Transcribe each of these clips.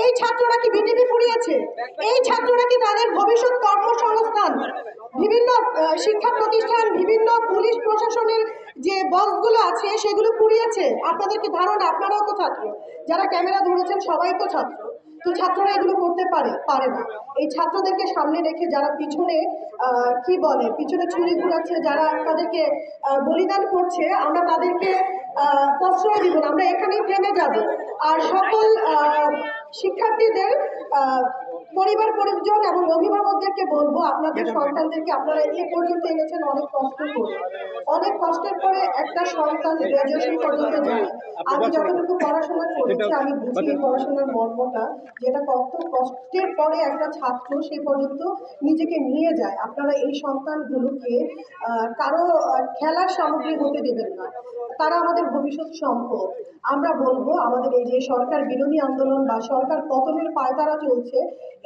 এই ছাত্ররা কি বিটিভি পুড়িয়েছে? এই ছাত্ররা কি তাদের ভবিষ্যৎ কর্মসংস্থান, বিভিন্ন শিক্ষা প্রতিষ্ঠান, বিভিন্ন পুলিশ প্রশাসনের যে বক্সগুলো আছে সেগুলো পুড়িয়েছে? আপনাদের কি ধারণা? আপনারাও তো ছাত্র, যারা ক্যামেরা ধরেছেন সবাই তো ছাত্র। তো ছাত্ররা এগুলো করতে পারে না। এই ছাত্রদেরকে সামনে রেখে যারা পিছনে কি বলে, পিছনে ছুরি ঘুরাচ্ছে, যারা তাদেরকে বলিদান করছে, আমরা তাদেরকে প্রশ্রয় দিব না। আমরা এখানেই থেমে যাব। আর সকল শিক্ষার্থীদের পরিবার পরিজন এবং অভিভাবকদেরকে বলবো, আপনাদের সন্তানদেরকে আপনারা এ পর্যন্ত এনেছেন অনেক কষ্ট করে, অনেক কষ্টের পরে একটা সন্তান গ্রাজুয়েশন পর্যন্ত যায়। আমি যতটুকু পড়াশোনা করেছি আমি বুঝি পড়াশোনার মর্মটা, যেটা কত কষ্টের পরে একটা ছাত্র সে পর্যন্ত নিজেকে নিয়ে যায়। আপনারা এই সন্তানগুলোকে কারো খেলার সামগ্রী হতে দেবেন না। তারা আমাদের ভবিষ্যৎ সম্পদ। আমরা বলবো, আমাদের এই যে সরকার বিরোধী আন্দোলন বা সরকার পতনের পায়তারা চলছে,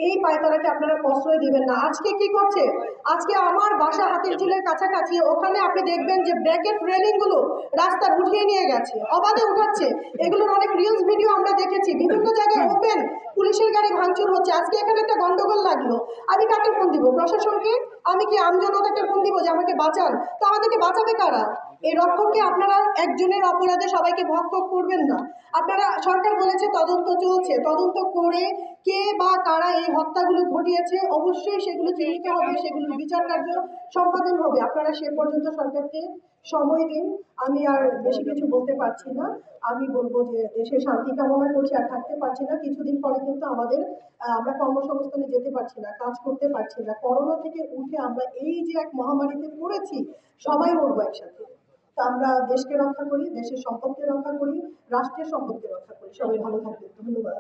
এই পায়তারাকে আপনারা প্রশ্রয় দিবেন না। আজকে কি করছে? আজকে আমার বাসা হাতিরঝিলের কাছাকাছি, ওখানে আপনি দেখবেন যে ব্র্যাকেট রেলিং গুলো রাস্তার উঠিয়ে নিয়ে গেছে, অবাধে উঠাচ্ছে। এগুলোর অনেক রিলস ভিডিও আমরা দেখেছি। বিভিন্ন জায়গায় ওপেন পুলিশের গাড়ি ভাঙচুর হচ্ছে। আজকে এখানে একটা গন্ডগোল লাগলো, আমি কাকে ফোন দিব? প্রশাসনকে? আমি কি আমজনতাকে ফোন দিব যে আমাকে বাঁচান? তো আমাদেরকে বাঁচাবে কারা? এই রক্ষককে আপনারা একজনের অপরাধে সবাইকে ভক্ষক করবেন না। আপনারা, সরকার বলেছে তদন্ত চলছে, তদন্ত করে কে বা কারা এই হত্যাগুলো ঘটিয়েছে অবশ্যই সেগুলো চিহ্নিত হবে, সেগুলোর বিচার কার্য সম্পাদন হবে। আপনারা সে পর্যন্ত সরকারকে সময় দিন। আমি আর বেশি কিছু বলতে পারছি না। আমি বলবো যে দেশে শান্তি কামনা করছি, আর থাকতে পারছি না। কিছুদিন পরে কিন্তু আমাদের আমরা কর্মসংস্থানে যেতে পারছি না, কাজ করতে পারছি না। করোনা থেকে উঠে আমরা এই যে এক মহামারীতে পড়েছি, সবাই মরবো একসাথে। তো আমরা দেশকে রক্ষা করি, দেশের সম্পদকে রক্ষা করি, রাষ্ট্রের সম্পদকে রক্ষা করি। সবাই ভালো থাকবেন। ধন্যবাদ।